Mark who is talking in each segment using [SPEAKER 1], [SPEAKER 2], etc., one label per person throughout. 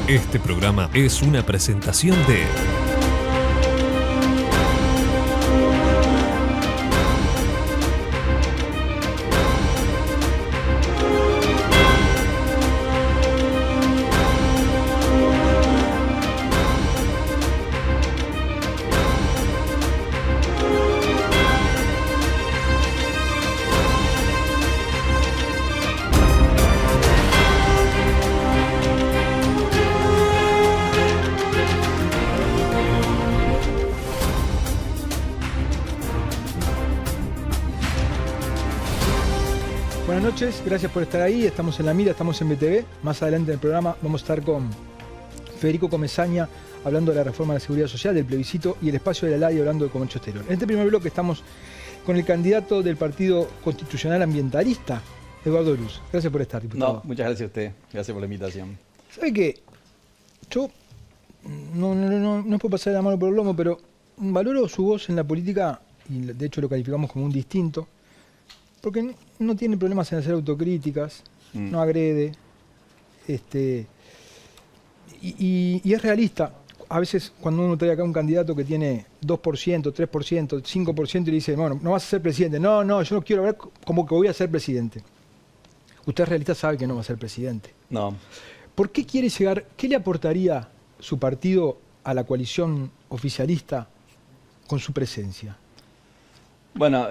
[SPEAKER 1] Este programa es una presentación de...
[SPEAKER 2] Buenas noches, gracias por estar ahí. Estamos en La Mira, estamos en BTV. Más adelante en el programa vamos a estar con Federico Comesaña hablando de la reforma de la seguridad social, del plebiscito y el espacio de la LADI hablando de comercio exterior. En este primer bloque estamos con el candidato del Partido Constitucional Ambientalista, Eduardo Luz. Gracias por estar, diputado.
[SPEAKER 3] No, muchas gracias a usted. Gracias por la invitación.
[SPEAKER 2] ¿Sabe qué? Yo no puedo pasar la mano por el lomo, pero valoro su voz en la política y de hecho lo calificamos como un distinto. Porque no tiene problemas en hacer autocríticas, no agrede, y es realista. A veces cuando uno trae acá un candidato que tiene 2%, 3%, 5% y le dice, bueno, no vas a ser presidente. No, yo no quiero ver como que voy a ser presidente. Usted es realista, sabe que no va a ser presidente.
[SPEAKER 3] No.
[SPEAKER 2] ¿Por qué quiere llegar? ¿Qué le aportaría su partido a la coalición oficialista con su presencia?
[SPEAKER 3] Bueno,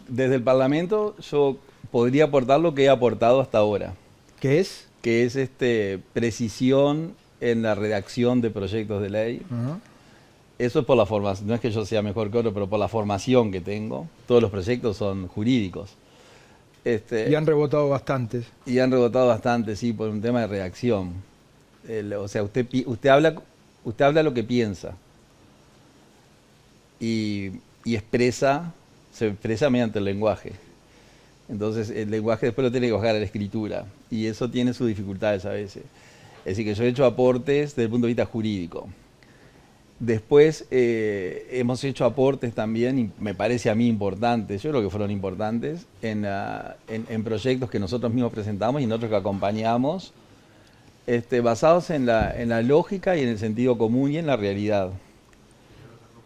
[SPEAKER 3] desde el Parlamento yo podría aportar lo que he aportado hasta ahora.
[SPEAKER 2] ¿Qué es?
[SPEAKER 3] Que es precisión en la redacción de proyectos de ley. Eso es por la formación, no es que yo sea mejor que otro, pero por la formación que tengo. Todos los proyectos son jurídicos.
[SPEAKER 2] Y han rebotado bastantes.
[SPEAKER 3] Y han rebotado bastante, sí, por un tema de redacción. O sea, usted habla lo que piensa. Y se expresa mediante el lenguaje. Entonces el lenguaje después lo tiene que bajar a la escritura y eso tiene sus dificultades a veces. Es decir, que yo he hecho aportes desde el punto de vista jurídico. Después hemos hecho aportes también, y me parece a mí importantes, yo creo que fueron importantes, en proyectos que nosotros mismos presentamos y nosotros que acompañamos, basados en la lógica y en el sentido común y en la realidad.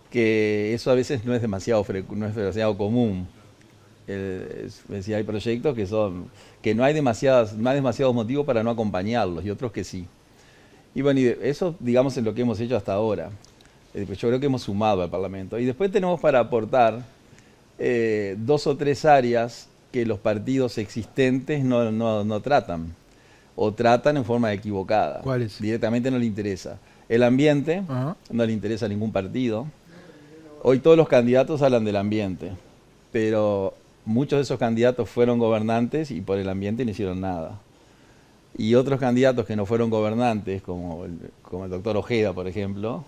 [SPEAKER 3] Que eso a veces no es demasiado común. Es decir, hay proyectos que no hay demasiados motivos para no acompañarlos y otros que sí. Y bueno, eso digamos es lo que hemos hecho hasta ahora. Yo creo que hemos sumado al Parlamento. Y después tenemos para aportar 2 o 3 áreas que los partidos existentes no tratan. O tratan en forma equivocada.
[SPEAKER 2] ¿Cuáles?
[SPEAKER 3] Directamente no le interesa. El ambiente, no le interesa a ningún partido. Hoy todos los candidatos hablan del ambiente, pero muchos de esos candidatos fueron gobernantes y por el ambiente no hicieron nada. Y otros candidatos que no fueron gobernantes, como el doctor Ojeda, por ejemplo,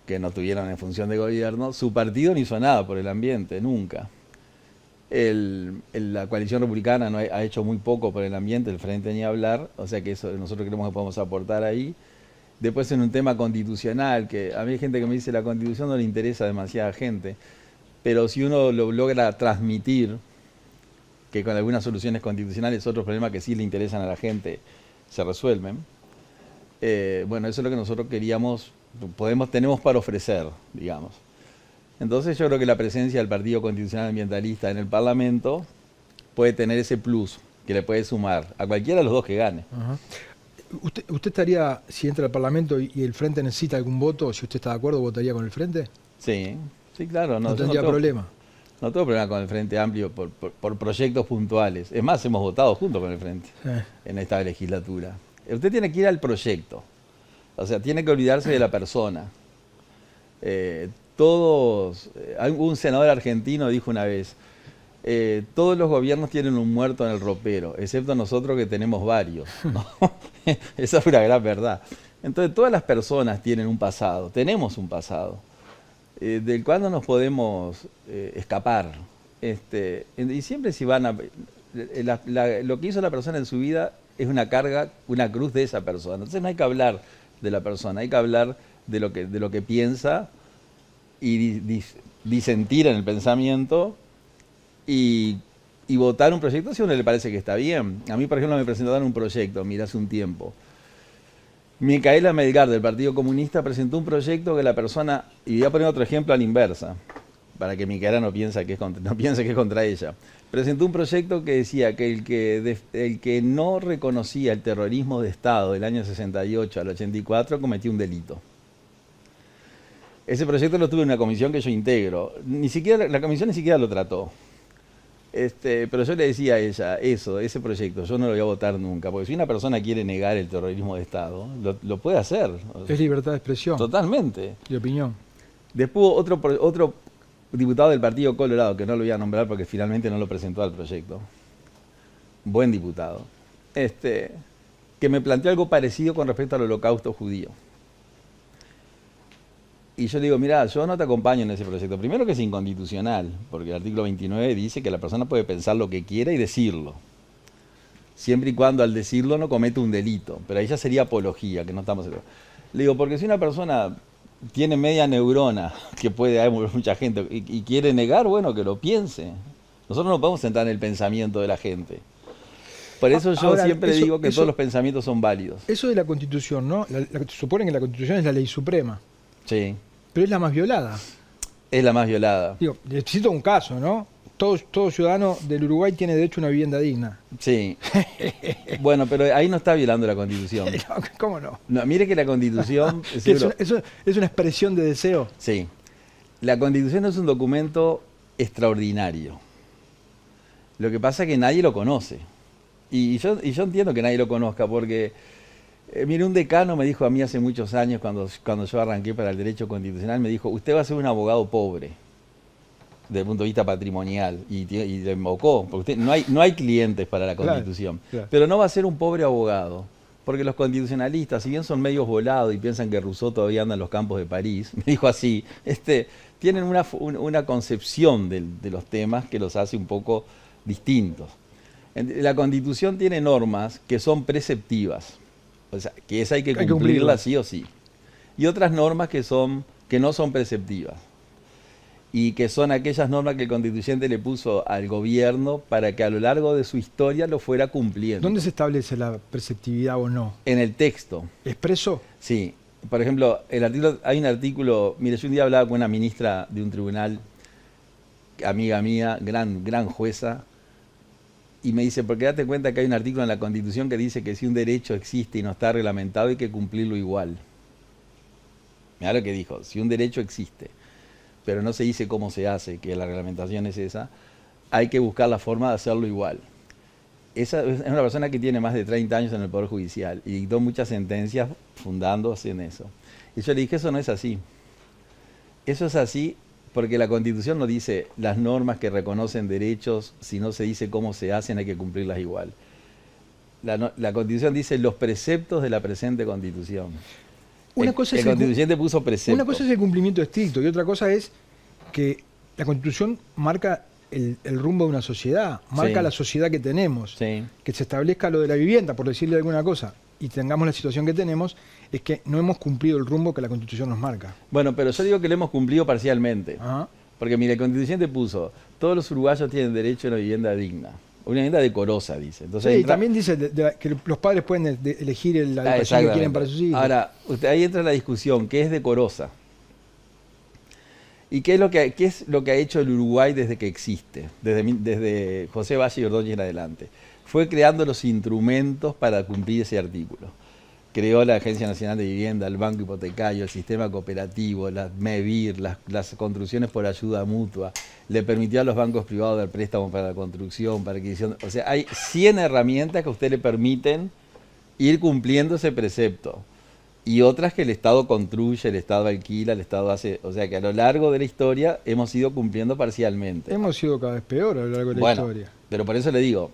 [SPEAKER 3] que no estuvieron en función de gobierno, su partido no hizo nada por el ambiente, nunca. La coalición republicana ha hecho muy poco por el ambiente, el Frente ni hablar, o sea que eso nosotros creemos que podemos aportar ahí. Después en un tema constitucional, que a mí hay gente que me dice la Constitución no le interesa a demasiada gente, pero si uno lo logra transmitir, que con algunas soluciones constitucionales otros problemas que sí le interesan a la gente se resuelven, bueno, eso es lo que nosotros tenemos para ofrecer, digamos. Entonces yo creo que la presencia del Partido Constitucional Ambientalista en el Parlamento puede tener ese plus que le puede sumar a cualquiera de los dos que gane.
[SPEAKER 2] ¿Usted estaría, si entra al Parlamento y el Frente necesita algún voto, si usted está de acuerdo, votaría con el Frente?
[SPEAKER 3] Sí, claro.
[SPEAKER 2] No tendría problema.
[SPEAKER 3] No tengo problema con el Frente Amplio por proyectos puntuales. Es más, hemos votado juntos con el Frente en esta legislatura. Usted tiene que ir al proyecto. O sea, tiene que olvidarse de la persona. Un senador argentino dijo una vez, todos los gobiernos tienen un muerto en el ropero, excepto nosotros que tenemos varios, ¿no? Esa es una gran verdad. Entonces todas las personas tienen un pasado, tenemos un pasado, del cual no nos podemos escapar. Y siempre si van lo que hizo la persona en su vida es una carga, una cruz de esa persona. Entonces no hay que hablar de la persona, hay que hablar de lo que piensa y disentir en el pensamiento y votar un proyecto si a uno le parece que está bien. A mí, por ejemplo, me presentaron un proyecto, mira, hace un tiempo, Micaela Melgar, del Partido Comunista, presentó un proyecto que la persona, y voy a poner otro ejemplo a la inversa, para que Micaela no piense que es contra ella. Presentó un proyecto que decía que el que no reconocía el terrorismo de Estado del año 68 al 84 cometía un delito. Ese proyecto lo tuve en una comisión que yo integro. La comisión ni siquiera lo trató. Pero yo le decía a ella, ese proyecto, yo no lo voy a votar nunca, porque si una persona quiere negar el terrorismo de Estado, lo puede hacer.
[SPEAKER 2] Es libertad de expresión.
[SPEAKER 3] Totalmente.
[SPEAKER 2] De opinión.
[SPEAKER 3] Después otro diputado del Partido Colorado, que no lo voy a nombrar porque finalmente no lo presentó al proyecto, buen diputado, que me planteó algo parecido con respecto al holocausto judío. Y yo le digo, mira, yo no te acompaño en ese proyecto. Primero que es inconstitucional, porque el artículo 29 dice que la persona puede pensar lo que quiera y decirlo, siempre y cuando al decirlo no comete un delito. Pero ahí ya sería apología, que no estamos... Le digo, porque si una persona tiene media neurona, que puede haber mucha gente, y quiere negar, bueno, que lo piense. Nosotros no podemos entrar en el pensamiento de la gente. Por eso yo siempre digo que todos los pensamientos son válidos.
[SPEAKER 2] Eso de la Constitución, ¿no? Suponen que la Constitución es la ley suprema.
[SPEAKER 3] Sí.
[SPEAKER 2] Pero es la más violada.
[SPEAKER 3] Es la más violada.
[SPEAKER 2] Digo, necesito un caso, ¿no? Todo ciudadano del Uruguay tiene derecho a una vivienda digna.
[SPEAKER 3] Sí. Bueno, pero ahí no está violando la Constitución.
[SPEAKER 2] ¿Cómo no?
[SPEAKER 3] No, mire que la Constitución...
[SPEAKER 2] ¿Es una expresión de deseo?
[SPEAKER 3] Sí. La Constitución es un documento extraordinario. Lo que pasa es que nadie lo conoce. Y yo entiendo que nadie lo conozca porque... mire, un decano me dijo a mí hace muchos años, cuando yo arranqué para el derecho constitucional, me dijo, usted va a ser un abogado pobre, desde el punto de vista patrimonial, y le invocó, porque no hay clientes para la Constitución, claro. Pero no va a ser un pobre abogado, porque los constitucionalistas, si bien son medios volados y piensan que Rousseau todavía anda en los campos de París, me dijo así, tienen una concepción de los temas que los hace un poco distintos. La Constitución tiene normas que son preceptivas. O sea, que esa hay que cumplirla sí o sí. Y otras normas que no son preceptivas. Y que son aquellas normas que el constituyente le puso al gobierno para que a lo largo de su historia lo fuera cumpliendo.
[SPEAKER 2] ¿Dónde se establece la preceptividad o no?
[SPEAKER 3] En el texto.
[SPEAKER 2] ¿Expreso?
[SPEAKER 3] Sí. Por ejemplo, hay un artículo, mire, yo un día hablaba con una ministra de un tribunal, amiga mía, gran jueza, y me dice, porque date cuenta que hay un artículo en la Constitución que dice que si un derecho existe y no está reglamentado hay que cumplirlo igual. Mirá lo que dijo, si un derecho existe, pero no se dice cómo se hace, que la reglamentación es esa, hay que buscar la forma de hacerlo igual. Esa es una persona que tiene más de 30 años en el Poder Judicial y dictó muchas sentencias fundándose en eso. Y yo le dije, eso no es así. Eso es así porque la Constitución no dice las normas que reconocen derechos, si no se dice cómo se hacen, hay que cumplirlas igual. La Constitución dice los preceptos de la presente Constitución. El constituyente puso preceptos.
[SPEAKER 2] Una cosa es el cumplimiento estricto y otra cosa es que la Constitución marca el rumbo de una sociedad, marca la sociedad que tenemos.
[SPEAKER 3] Sí. Que
[SPEAKER 2] se establezca lo de la vivienda, por decirle alguna cosa, y tengamos la situación que tenemos, es que no hemos cumplido el rumbo que la Constitución nos marca.
[SPEAKER 3] Bueno, pero yo digo que lo hemos cumplido parcialmente.
[SPEAKER 2] Ajá.
[SPEAKER 3] Porque mire, el constituyente puso, todos los uruguayos tienen derecho a una vivienda digna. Una vivienda decorosa, dice. Entonces,
[SPEAKER 2] sí, también dice que los padres pueden elegir la educación que quieren para sus hijos.
[SPEAKER 3] Ahora, ahí entra la discusión, ¿qué es decorosa? ¿Y qué es lo que ha hecho el Uruguay desde que existe? Desde José Valle y Ordóñez en adelante. Fue creando los instrumentos para cumplir ese artículo. Creó la Agencia Nacional de Vivienda, el Banco Hipotecario, el sistema cooperativo, las MEVIR, las construcciones por ayuda mutua, le permitió a los bancos privados dar préstamos para la construcción, para adquisición. O sea, hay 100 herramientas que a usted le permiten ir cumpliendo ese precepto. Y otras que el Estado construye, el Estado alquila, el Estado hace... O sea, que a lo largo de la historia hemos ido cumpliendo parcialmente.
[SPEAKER 2] Hemos ido cada vez peor a lo largo de la historia.
[SPEAKER 3] Pero por eso le digo,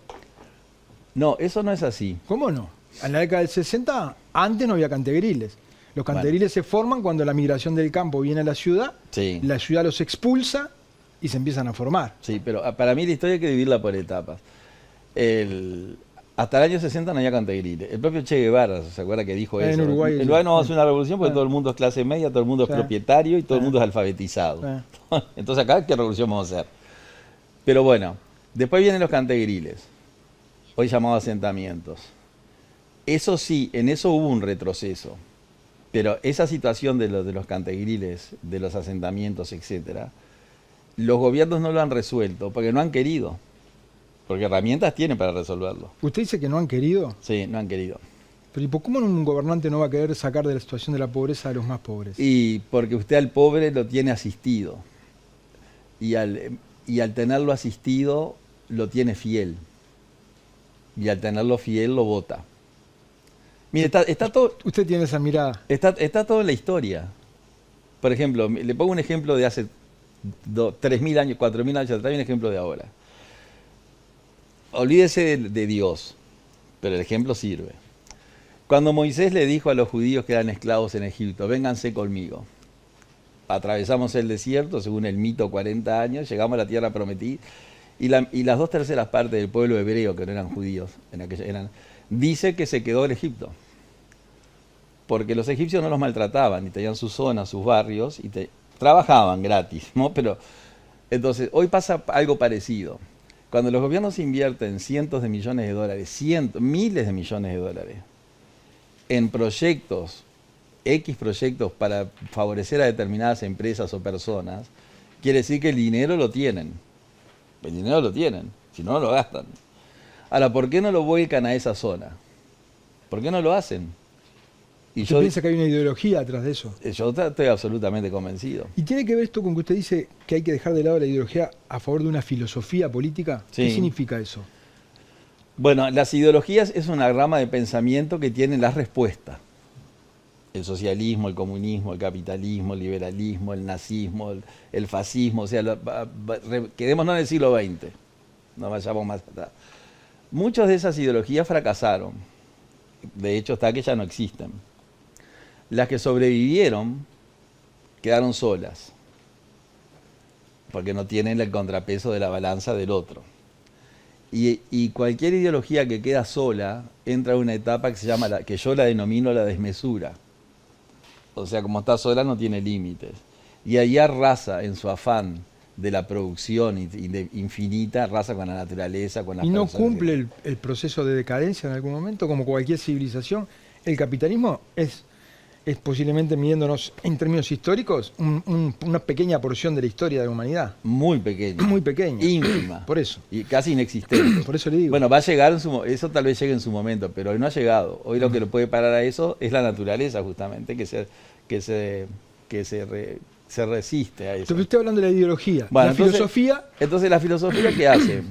[SPEAKER 3] no, eso no es así.
[SPEAKER 2] ¿Cómo no? En la década del 60, antes no había cantegriles. Los cantegriles se forman cuando la migración del campo viene a la ciudad, la ciudad los expulsa y se empiezan a formar.
[SPEAKER 3] Sí, pero para mí la historia hay que dividirla por etapas. Hasta el año 60 no había cantegriles. El propio Che Guevara, ¿se acuerda que dijo eso?
[SPEAKER 2] En Uruguay
[SPEAKER 3] no vamos a hacer una revolución porque todo el mundo es clase media, todo el mundo es propietario y todo el mundo es alfabetizado. Entonces acá, ¿qué revolución vamos a hacer? Pero bueno, después vienen los cantegriles, hoy llamados asentamientos. Eso sí, en eso hubo un retroceso. Pero esa situación de los cantegriles, de los asentamientos, etcétera, los gobiernos no lo han resuelto porque no han querido. Porque herramientas tienen para resolverlo.
[SPEAKER 2] ¿Usted dice que no han querido?
[SPEAKER 3] Sí, no han querido.
[SPEAKER 2] Pero ¿y cómo un gobernante no va a querer sacar de la situación de la pobreza a los más pobres?
[SPEAKER 3] Y porque usted al pobre lo tiene asistido. Y al tenerlo asistido, lo tiene fiel. Y al tenerlo fiel, lo vota. Mire, está todo...
[SPEAKER 2] Usted tiene esa mirada.
[SPEAKER 3] Está todo en la historia. Por ejemplo, le pongo un ejemplo de hace 3.000 años, 4.000 años atrás y un ejemplo de ahora. Olvídese de Dios, pero el ejemplo sirve. Cuando Moisés le dijo a los judíos que eran esclavos en Egipto, vénganse conmigo. Atravesamos el desierto, según el mito, 40 años, llegamos a la tierra prometida, y las 2/3 partes del pueblo hebreo, que no eran judíos, dice que se quedó en Egipto. Porque los egipcios no los maltrataban, y tenían sus zonas, sus barrios, y trabajaban gratis, ¿no? Pero entonces, hoy pasa algo parecido. Cuando los gobiernos invierten cientos de millones de dólares, miles de millones de dólares, en proyectos, X proyectos para favorecer a determinadas empresas o personas, quiere decir que el dinero lo tienen. El dinero lo tienen, si no, no lo gastan. Ahora, ¿por qué no lo vuelcan a esa zona? ¿Por qué no lo hacen? Y
[SPEAKER 2] ¿Usted piensa que hay una ideología atrás de eso?
[SPEAKER 3] Yo estoy absolutamente convencido.
[SPEAKER 2] ¿Y tiene que ver esto con que usted dice que hay que dejar de lado la ideología a favor de una filosofía política?
[SPEAKER 3] Sí.
[SPEAKER 2] ¿Qué significa eso?
[SPEAKER 3] Bueno, las ideologías es una rama de pensamiento que tiene las respuestas. El socialismo, el comunismo, el capitalismo, el liberalismo, el nazismo, el fascismo, o sea, quedémonos en el siglo XX, no vayamos más atrás. Muchas de esas ideologías fracasaron, de hecho hasta que ya no existen. Las que sobrevivieron quedaron solas, porque no tienen el contrapeso de la balanza del otro. Y cualquier ideología que queda sola entra en una etapa que se llama, que yo la denomino la desmesura. O sea, como está sola no tiene límites. Y ahí arrasa en su afán de la producción infinita, arrasa con la naturaleza, con las personas.
[SPEAKER 2] ¿Y no cumple el proceso de decadencia en algún momento, como cualquier civilización? El capitalismo es posiblemente, midiéndonos en términos históricos, una pequeña porción de la historia de la humanidad.
[SPEAKER 3] Muy pequeña.
[SPEAKER 2] Muy pequeña.
[SPEAKER 3] Ínfima.
[SPEAKER 2] Por eso.
[SPEAKER 3] Y casi inexistente.
[SPEAKER 2] Por eso le digo.
[SPEAKER 3] Bueno, va a llegar, eso tal vez llegue en su momento, pero hoy no ha llegado. Hoy lo que lo puede parar a eso es la naturaleza, justamente, que se resiste a eso.
[SPEAKER 2] Pero usted hablando de la ideología,
[SPEAKER 3] Bueno,
[SPEAKER 2] la filosofía...
[SPEAKER 3] Entonces, ¿la filosofía qué hace?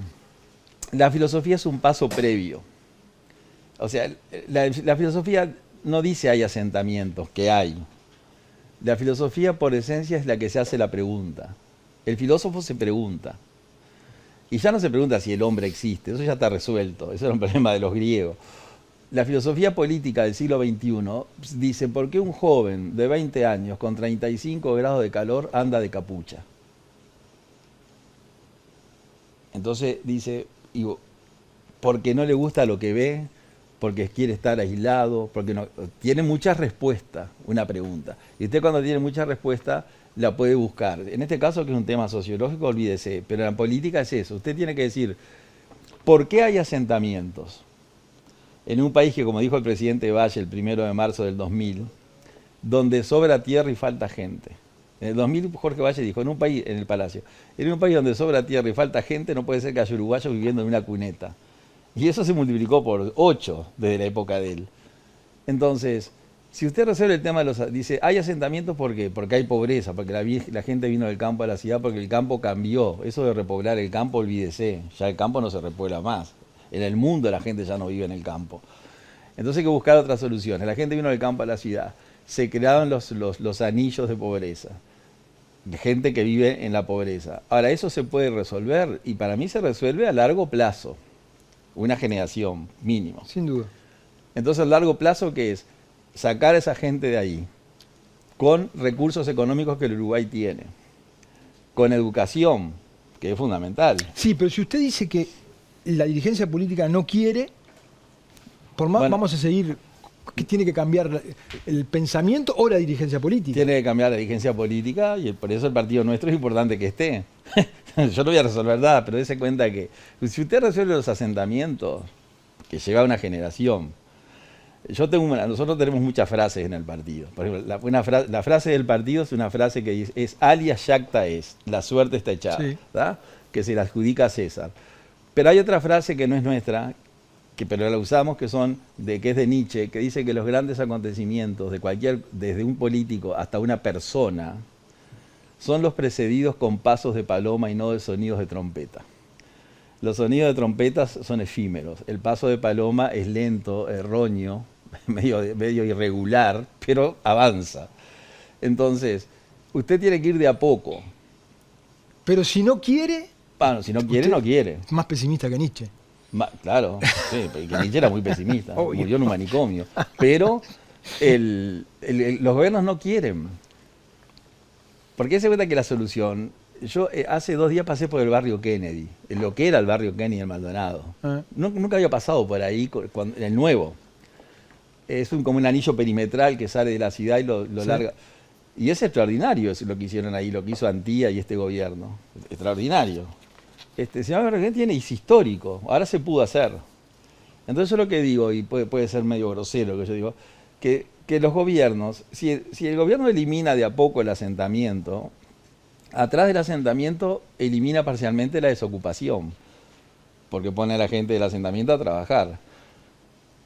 [SPEAKER 3] La filosofía es un paso previo. O sea, la filosofía no dice hay asentamientos, que hay. La filosofía por esencia es la que se hace la pregunta. El filósofo se pregunta. Y ya no se pregunta si el hombre existe, eso ya está resuelto, eso era un problema de los griegos. La filosofía política del siglo XXI dice, ¿por qué un joven de 20 años con 35 grados de calor anda de capucha? Entonces dice, porque no le gusta lo que ve, porque quiere estar aislado, porque no, tiene muchas respuestas, una pregunta. Y usted cuando tiene muchas respuestas, la puede buscar. En este caso, que es un tema sociológico, olvídese, pero en la política es eso. Usted tiene que decir, ¿por qué hay asentamientos? En un país que, como dijo el presidente Valle el 1 de marzo del 2000, donde sobra tierra y falta gente. En el 2000 Jorge Valle dijo, en un país, en el Palacio, en un país donde sobra tierra y falta gente, no puede ser que haya uruguayos viviendo en una cuneta. Y eso se multiplicó por 8 desde la época de él. Entonces, si usted resuelve el tema de los... Dice, ¿hay asentamientos por qué? Porque hay pobreza, porque la gente vino del campo a la ciudad, porque el campo cambió. Eso de repoblar el campo, olvídese. Ya el campo no se repuebla más. En el mundo la gente ya no vive en el campo. Entonces hay que buscar otras soluciones. La gente vino del campo a la ciudad. Se crearon los anillos de pobreza. De gente que vive en la pobreza. Ahora, eso se puede resolver, y para mí se resuelve a largo plazo. Una generación mínimo.
[SPEAKER 2] Sin duda.
[SPEAKER 3] Entonces, a largo plazo, ¿qué es? Sacar a esa gente de ahí, con recursos económicos que el Uruguay tiene, con educación, que es fundamental.
[SPEAKER 2] Sí, pero si usted dice que la dirigencia política no quiere, por más vamos a seguir, que tiene que cambiar el pensamiento o la dirigencia política.
[SPEAKER 3] Tiene que cambiar la dirigencia política, y por eso el partido nuestro es importante que esté. Yo no voy a resolver nada, pero dése cuenta que si usted resuelve los asentamientos, que lleva una generación, Nosotros tenemos muchas frases en el partido. Por ejemplo, la frase del partido es una frase que dice, es alias jacta est, la suerte está echada,
[SPEAKER 2] Sí.
[SPEAKER 3] ¿verdad? Que se la adjudica a César. Pero hay otra frase que no es nuestra, pero la usamos, que es de Nietzsche, que dice que los grandes acontecimientos desde un político hasta una persona, son los precedidos con pasos de paloma y no de sonidos de trompeta. Los sonidos de trompetas son efímeros, el paso de paloma es lento, erróneo, medio irregular, pero avanza. Entonces, usted tiene que ir de a poco.
[SPEAKER 2] Pero si no quiere,
[SPEAKER 3] Bueno, si no quiere, no quiere.
[SPEAKER 2] es más pesimista que Nietzsche.
[SPEAKER 3] Claro, sí, porque Nietzsche era muy pesimista,
[SPEAKER 2] Obvio.
[SPEAKER 3] murió en un manicomio. Pero los gobiernos no quieren. Porque se cuenta que la solución... Yo hace 2 días pasé por el barrio Kennedy, lo que era el barrio Kennedy en Maldonado. Nunca había pasado por ahí, el nuevo. Es como un anillo perimetral que sale de la ciudad y lo
[SPEAKER 2] Sí.
[SPEAKER 3] larga. Y es extraordinario lo que hicieron ahí, lo que hizo Antía y este gobierno. Extraordinario. Se llama barrio Kennedy, es histórico, ahora se pudo hacer. Entonces yo lo que digo, y puede ser medio grosero lo que yo digo, que los gobiernos, si el gobierno elimina de a poco el asentamiento, atrás del asentamiento elimina parcialmente la desocupación, porque pone a la gente del asentamiento a trabajar.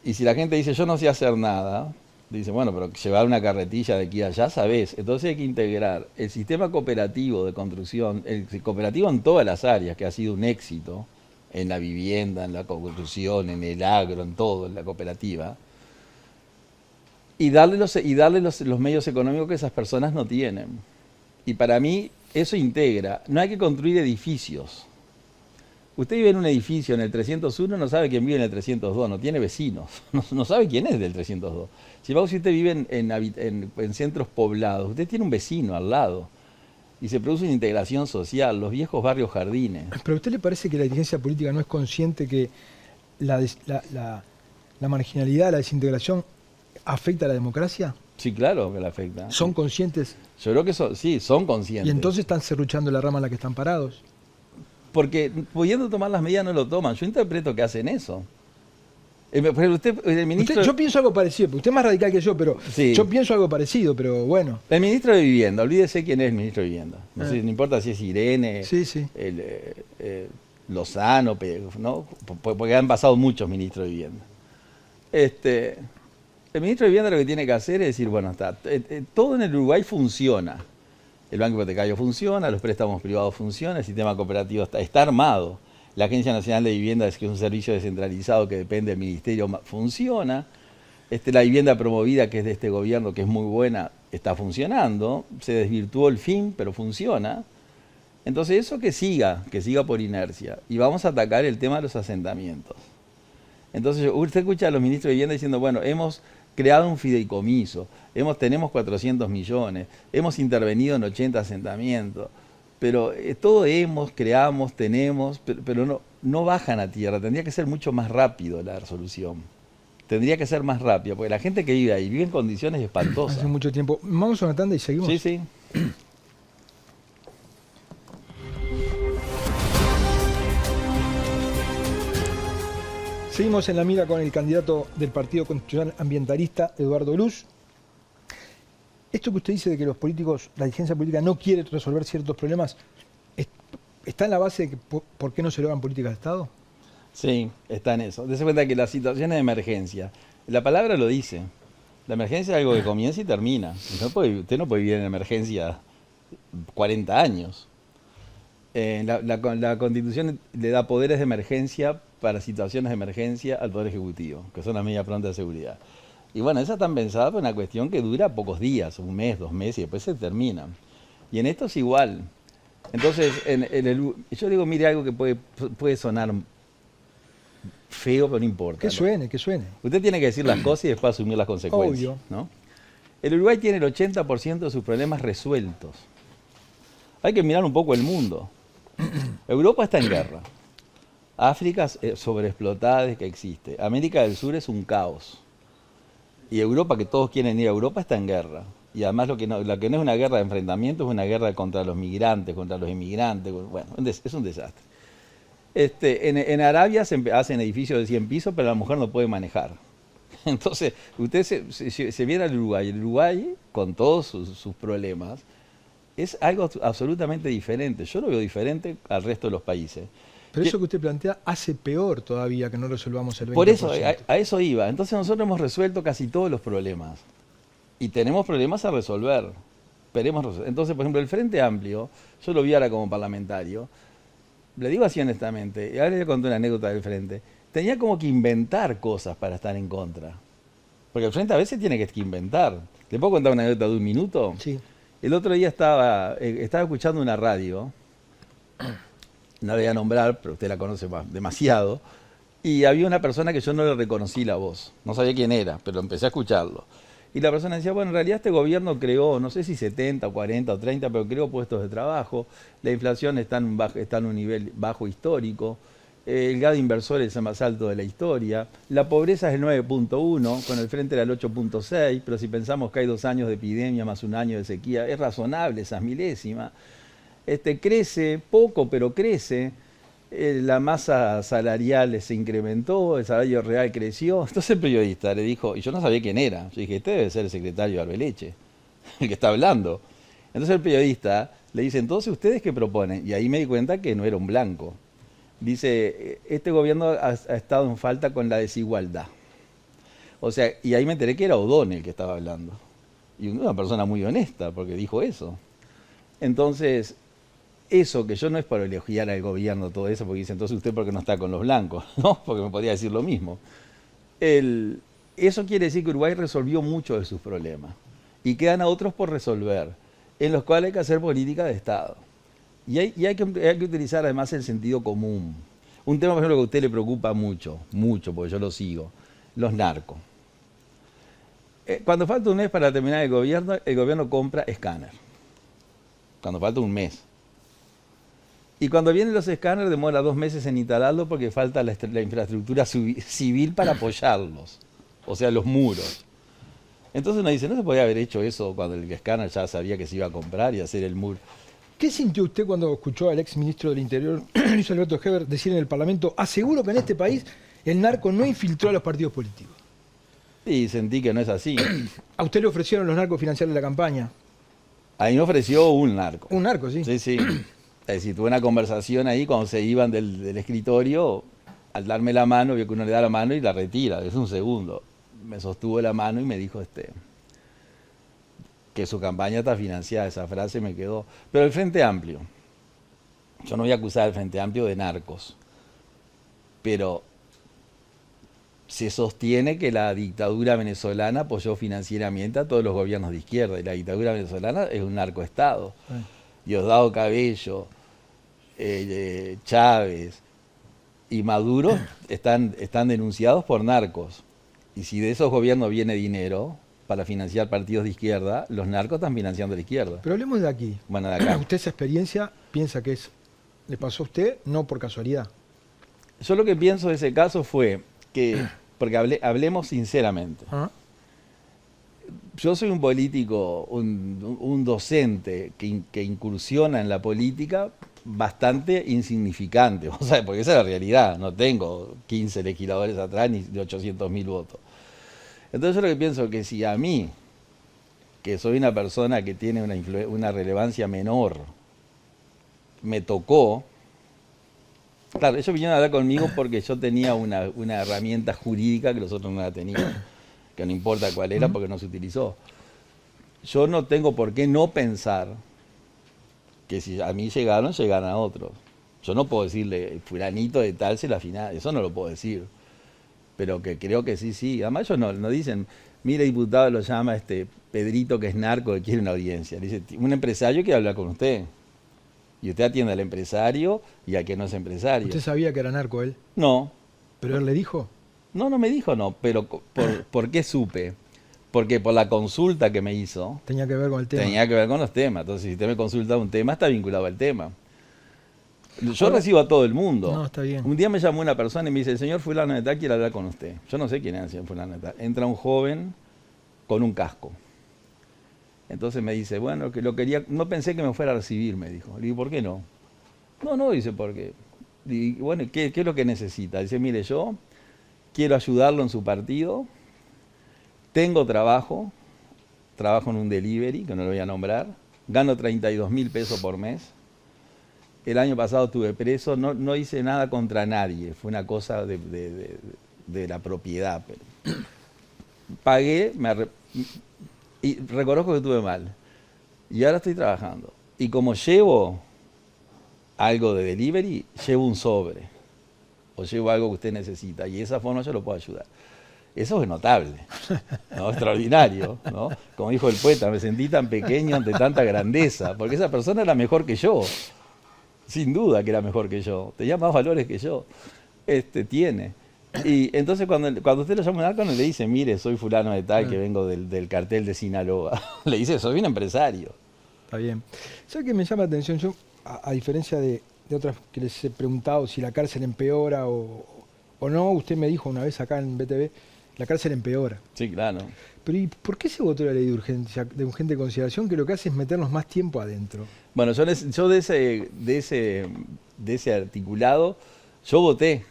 [SPEAKER 3] Y si la gente dice, yo no sé hacer nada, dice, bueno, pero llevar una carretilla de aquí a allá, sabés. Entonces hay que integrar el sistema cooperativo de construcción, el cooperativo en todas las áreas, que ha sido un éxito, en la vivienda, en la construcción, en el agro, en todo, en la cooperativa, y darle los medios económicos que esas personas no tienen. Y para mí eso integra, no hay que construir edificios. Usted vive en un edificio en el 301, no sabe quién vive en el 302, no tiene vecinos, no sabe quién es del 302. Si usted vive en centros poblados, usted tiene un vecino al lado y se produce una integración social, los viejos barrios jardines.
[SPEAKER 2] ¿Pero a usted le parece que la dirigencia política no es consciente que la marginalidad, la desintegración afecta a la democracia?
[SPEAKER 3] Sí, claro que le afecta.
[SPEAKER 2] ¿Son conscientes?
[SPEAKER 3] Yo creo que sí, son conscientes.
[SPEAKER 2] Y entonces están serruchando la rama en la que están parados.
[SPEAKER 3] Porque pudiendo tomar las medidas no lo toman. Yo interpreto que hacen eso. Por ejemplo, el ministro...
[SPEAKER 2] Yo pienso algo parecido, porque usted es más radical que yo, pero
[SPEAKER 3] Sí.
[SPEAKER 2] yo pienso algo parecido, pero bueno.
[SPEAKER 3] El ministro de Vivienda, olvídese quién es el ministro de Vivienda. No sé, no importa si es Irene,
[SPEAKER 2] Sí, sí.
[SPEAKER 3] Lozano, ¿no? Porque han pasado muchos ministros de Vivienda. El ministro de Vivienda lo que tiene que hacer es decir, bueno, todo en el Uruguay funciona. El banco hipotecario funciona, los préstamos privados funcionan, el sistema cooperativo está armado. La Agencia Nacional de Vivienda, que es un servicio descentralizado que depende del ministerio, funciona. La vivienda promovida, que es de este gobierno, que es muy buena, está funcionando. Se desvirtuó el fin, pero funciona. Entonces eso que siga por inercia. Y vamos a atacar el tema de los asentamientos. Entonces usted escucha a los ministros de Vivienda diciendo, bueno, hemos creado un fideicomiso, tenemos 400 millones, hemos intervenido en 80 asentamientos, pero todo creamos, tenemos, pero no bajan a tierra. Tendría que ser mucho más rápido la resolución. Tendría que ser más rápida, porque la gente que vive ahí vive en condiciones espantosas.
[SPEAKER 2] Hace mucho tiempo. Vamos a una tanda y seguimos.
[SPEAKER 3] Sí, sí.
[SPEAKER 2] Seguimos en la mira con el candidato del Partido Constitucional Ambientalista, Eduardo Luz. Esto que usted dice de que los políticos, la dirigencia política no quiere resolver ciertos problemas, ¿está en la base de que por qué no se logran políticas de Estado?
[SPEAKER 3] Sí, está en eso. Dese cuenta que las situaciones de emergencia, la palabra lo dice, la emergencia es algo que comienza y termina. Usted no puede vivir en emergencia 40 años. La Constitución le da poderes de emergencia para situaciones de emergencia al Poder Ejecutivo, que son las medidas prontas de seguridad. Y bueno, esas están pensadas para una cuestión que dura pocos días, 1 mes, 2 meses, y después se terminan. Y en esto es igual. Entonces, yo digo, mire, algo que puede sonar feo, pero no importa.
[SPEAKER 2] Que suene, que suene.
[SPEAKER 3] Usted tiene que decir las cosas y después asumir las consecuencias.
[SPEAKER 2] Obvio.
[SPEAKER 3] ¿No? El Uruguay tiene el 80% de sus problemas resueltos. Hay que mirar un poco el mundo. Europa está en guerra. África es sobreexplotada desde que existe. América del Sur es un caos. Y Europa, que todos quieren ir a Europa, está en guerra. Y además lo que no es una guerra de enfrentamiento, es una guerra contra los migrantes, contra los inmigrantes. Bueno, es un desastre. En Arabia se hacen edificios de 100 pisos, pero la mujer no puede manejar. Entonces, usted se viene al Uruguay. El Uruguay, con todos sus problemas, es algo absolutamente diferente. Yo lo veo diferente al resto de los países.
[SPEAKER 2] Pero eso que usted plantea hace peor todavía que no resolvamos el 20%.
[SPEAKER 3] Por eso, a eso iba. Entonces nosotros hemos resuelto casi todos los problemas. Y tenemos problemas a resolver. Entonces, por ejemplo, el Frente Amplio, yo lo vi ahora como parlamentario, le digo así honestamente, y ahora le voy a contar una anécdota del Frente, tenía como que inventar cosas para estar en contra. Porque el Frente a veces tiene que inventar. ¿Le puedo contar una anécdota de un minuto?
[SPEAKER 2] Sí.
[SPEAKER 3] El otro día estaba escuchando una radio, no la voy a nombrar, pero usted la conoce demasiado, y había una persona que yo no le reconocí la voz, no sabía quién era, pero empecé a escucharlo. Y la persona decía, bueno, en realidad este gobierno creó, no sé si 70, 40 o 30, pero creó puestos de trabajo, la inflación está en un nivel bajo histórico, el grado inversor es el más alto de la historia, la pobreza es el 9.1, con el Frente era el 8.6, pero si pensamos que hay 2 años de epidemia más 1 año de sequía, es razonable esas milésimas. Crece poco, pero crece. La masa salarial se incrementó, el salario real creció. Entonces el periodista le dijo, y yo no sabía quién era, yo dije, este debe ser el secretario de Arbeleche, el que está hablando. Entonces el periodista le dice, entonces ¿ustedes qué proponen? Y ahí me di cuenta que no era un blanco. Dice, este gobierno ha estado en falta con la desigualdad. O sea, y ahí me enteré que era O'Donnell el que estaba hablando. Y una persona muy honesta, porque dijo eso. Entonces, eso que yo no es para elogiar al gobierno, todo eso, porque dice, entonces usted por qué no está con los blancos, ¿no? Porque me podría decir lo mismo. Eso quiere decir que Uruguay resolvió muchos de sus problemas. Y quedan a otros por resolver, en los cuales hay que hacer política de Estado. Y hay que utilizar además el sentido común. Un tema, por ejemplo, que a usted le preocupa mucho, porque yo lo sigo, los narcos. Cuando falta un mes para terminar el gobierno compra escáner. Cuando falta un mes. Y cuando vienen los escáneres demora 2 meses en instalarlo porque falta la infraestructura civil para apoyarlos. O sea, los muros. Entonces uno dice, ¿no se podía haber hecho eso cuando el escáner ya sabía que se iba a comprar y hacer el muro?
[SPEAKER 2] ¿Qué sintió usted cuando escuchó al ex ministro del Interior, Luis Alberto Heber, decir en el Parlamento, aseguro que en este país el narco no infiltró a los partidos políticos?
[SPEAKER 3] Sí, sentí que no es así.
[SPEAKER 2] ¿A usted le ofrecieron los narcos financiarle la campaña?
[SPEAKER 3] A mí me ofreció un narco.
[SPEAKER 2] Un narco, sí.
[SPEAKER 3] Sí, sí. Es decir, tuve una conversación ahí cuando se iban del escritorio, al darme la mano, vio que uno le da la mano y la retira, es un segundo. Me sostuvo la mano y me dijo que su campaña está financiada, esa frase me quedó. Pero el Frente Amplio, yo no voy a acusar al Frente Amplio de narcos, pero se sostiene que la dictadura venezolana apoyó financieramente a todos los gobiernos de izquierda, y la dictadura venezolana es un narcoestado. Diosdado Cabello, Chávez y Maduro están denunciados por narcos. Y si de esos gobiernos viene dinero para financiar partidos de izquierda, los narcos están financiando a la izquierda.
[SPEAKER 2] Pero hablemos de aquí.
[SPEAKER 3] Bueno, de acá.
[SPEAKER 2] ¿Usted esa experiencia piensa que le pasó a usted, no por casualidad?
[SPEAKER 3] Yo lo que pienso de ese caso fue que, porque hablemos sinceramente, yo soy un político, un docente que incursiona en la política bastante insignificante, o sea, porque esa es la realidad, no tengo 15 legisladores atrás ni de 800.000 votos. Entonces yo lo que pienso es que si a mí, que soy una persona que tiene una relevancia menor, me tocó, claro, ellos vinieron a hablar conmigo porque yo tenía una herramienta jurídica que los otros no la tenían, que no importa cuál era porque no se utilizó. Yo no tengo por qué no pensar que si a mí llegaron a otros. Yo no puedo decirle, fulanito de tal se la final, eso no lo puedo decir. Pero que creo que sí. Además ellos no dicen, mire diputado, lo llama Pedrito que es narco que quiere una audiencia. Le dice, un empresario quiere hablar con usted. Y usted atiende al empresario y al que no es empresario.
[SPEAKER 2] ¿Usted sabía que era narco él?
[SPEAKER 3] No.
[SPEAKER 2] ¿Pero él le dijo?
[SPEAKER 3] No me dijo no, pero ¿por qué supe? Porque por la consulta que me hizo...
[SPEAKER 2] Tenía que ver con el tema.
[SPEAKER 3] Tenía que ver con los temas. Entonces, si usted me consulta un tema, está vinculado al tema. Yo recibo a todo el mundo.
[SPEAKER 2] No, está bien.
[SPEAKER 3] Un día me llamó una persona y me dice, el señor fulano de tal quiere hablar con usted. Yo no sé quién es el señor fulano de tal. Entra un joven con un casco. Entonces me dice, bueno, que lo quería... No pensé que me fuera a recibir, me dijo. Le digo, ¿por qué no? No, dice, ¿por qué? Y bueno, ¿qué es lo que necesita? Dice, mire, yo quiero ayudarlo en su partido tengo trabajo en un delivery, que no lo voy a nombrar, gano 32.000 pesos por mes. El año pasado estuve preso, no hice nada contra nadie, fue una cosa de la propiedad. Pero pagué, y reconozco que estuve mal. Y ahora estoy trabajando. Y como llevo algo de delivery, llevo un sobre. O llevo algo que usted necesita. Y de esa forma yo lo puedo ayudar. Eso es notable, ¿no? Extraordinario, ¿no? Como dijo el poeta, me sentí tan pequeño ante tanta grandeza. Porque esa persona era mejor que yo. Sin duda que era mejor que yo. Tenía más valores que yo. Tiene. Y entonces cuando usted lo llama un narco, no le dice, mire, soy fulano de tal, que vengo del cartel de Sinaloa. Le dice, soy un empresario.
[SPEAKER 2] Está bien. ¿Sabe qué me llama la atención? Yo, a diferencia de otras que les he preguntado si la cárcel empeora o no, usted me dijo una vez acá en BTV, la cárcel empeora.
[SPEAKER 3] Sí, claro.
[SPEAKER 2] Pero ¿y por qué se votó la ley de urgente consideración, que lo que hace es meternos más tiempo adentro?
[SPEAKER 3] Bueno, yo de ese articulado, yo voté.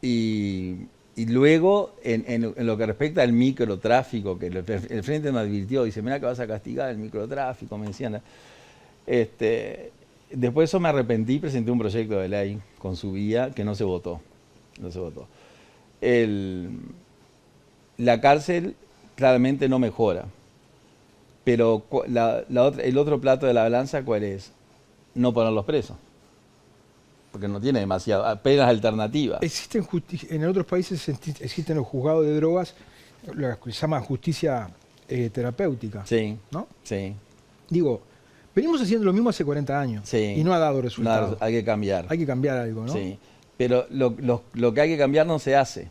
[SPEAKER 3] Y luego, en lo que respecta al microtráfico, que el Frente me advirtió, dice, mira que vas a castigar el microtráfico, me decían. Después de eso me arrepentí, presenté un proyecto de ley con su vía que no se votó. No se votó. La cárcel claramente no mejora, pero el otro plato de la balanza, ¿cuál es? No ponerlos presos. Porque no tiene demasiado, apenas alternativas.
[SPEAKER 2] En otros países existen los juzgados de drogas, lo que se llama justicia terapéutica.
[SPEAKER 3] Sí,
[SPEAKER 2] ¿no?
[SPEAKER 3] Sí.
[SPEAKER 2] Digo, venimos haciendo lo mismo hace 40 años,
[SPEAKER 3] sí,
[SPEAKER 2] y no ha dado resultados.
[SPEAKER 3] Hay que cambiar.
[SPEAKER 2] Hay que cambiar algo, ¿no?
[SPEAKER 3] Sí, pero lo que hay que cambiar no se hace.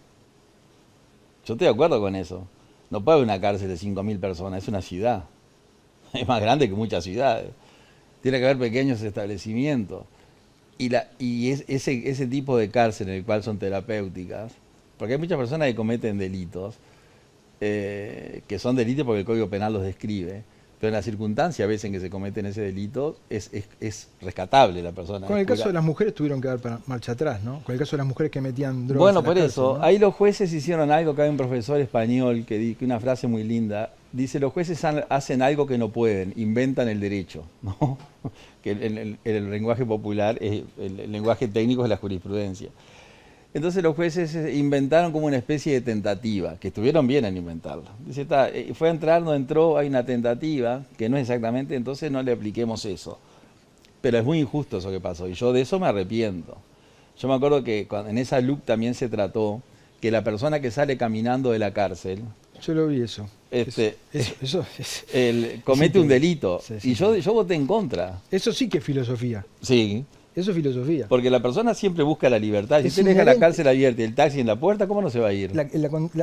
[SPEAKER 3] Yo estoy de acuerdo con eso. No puede haber una cárcel de 5.000 personas, es una ciudad. Es más grande que muchas ciudades. Tiene que haber pequeños establecimientos. Y ese tipo de cárcel en el cual son terapéuticas, porque hay muchas personas que cometen delitos, que son delitos porque el Código Penal los describe, pero en la circunstancia a veces en que se cometen ese delito es rescatable la persona.
[SPEAKER 2] Con el caso de las mujeres tuvieron que dar marcha atrás, ¿no? Con el caso de las mujeres que metían drogas.
[SPEAKER 3] Bueno,
[SPEAKER 2] en la
[SPEAKER 3] por
[SPEAKER 2] cárcel,
[SPEAKER 3] eso,
[SPEAKER 2] ¿no?
[SPEAKER 3] ahí los jueces hicieron algo, que hay un profesor español que una frase muy linda, dice, los jueces hacen algo que no pueden, inventan el derecho, ¿no? Que el lenguaje popular, el lenguaje técnico es la jurisprudencia. Entonces los jueces inventaron como una especie de tentativa, que estuvieron bien en inventarlo. Dice, fue a entrar, no entró, hay una tentativa, que no es exactamente, entonces no le apliquemos eso. Pero es muy injusto eso que pasó, y yo de eso me arrepiento. Yo me acuerdo que en esa LUC también se trató que la persona que sale caminando de la cárcel,
[SPEAKER 2] yo lo vi eso.
[SPEAKER 3] comete un delito.
[SPEAKER 2] Sí,
[SPEAKER 3] y yo voté en contra.
[SPEAKER 2] Eso sí que es filosofía.
[SPEAKER 3] Sí.
[SPEAKER 2] Eso es filosofía.
[SPEAKER 3] Porque la persona siempre busca la libertad. Si usted deja la cárcel abierta y el taxi en la puerta, ¿cómo no se va a ir?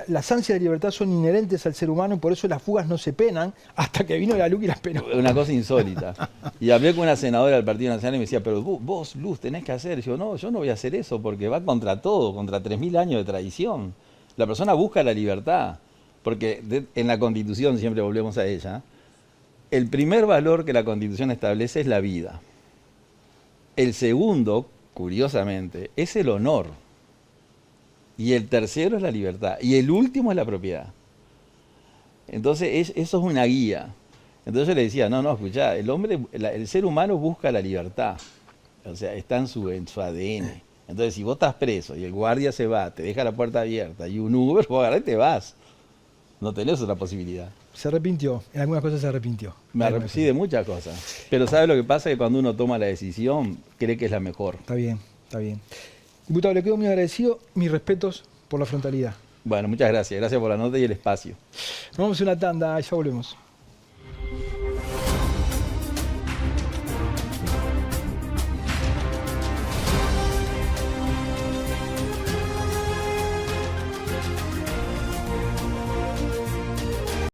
[SPEAKER 2] Las ansias de libertad son inherentes al ser humano y por eso las fugas no se penan hasta que vino la LUC y las penó.
[SPEAKER 3] Una cosa insólita. Y hablé con una senadora del Partido Nacional y me decía, pero vos, Luz, tenés que hacer. Y yo no voy a hacer eso porque va contra todo, contra 3.000 años de tradición. La persona busca la libertad. Porque en la Constitución, siempre volvemos a ella, el primer valor que la Constitución establece es la vida. El segundo, curiosamente, es el honor. Y el tercero es la libertad. Y el último es la propiedad. Entonces, eso es una guía. Entonces yo le decía, no, escuchá, el ser humano busca la libertad. O sea, está en su ADN. Entonces, si vos estás preso y el guardia se va, te deja la puerta abierta y un Uber, vos agarrás y te vas. No tenés otra posibilidad.
[SPEAKER 2] Se arrepintió, en algunas cosas se arrepintió.
[SPEAKER 3] Sí, de muchas cosas. Pero ¿sabe lo que pasa? Que cuando uno toma la decisión, cree que es la mejor.
[SPEAKER 2] Está bien, está bien. Diputado, le quedo muy agradecido. Mis respetos por la frontalidad.
[SPEAKER 3] Bueno, muchas gracias. Gracias por la nota y el espacio.
[SPEAKER 2] Nos vamos a una tanda, ya volvemos.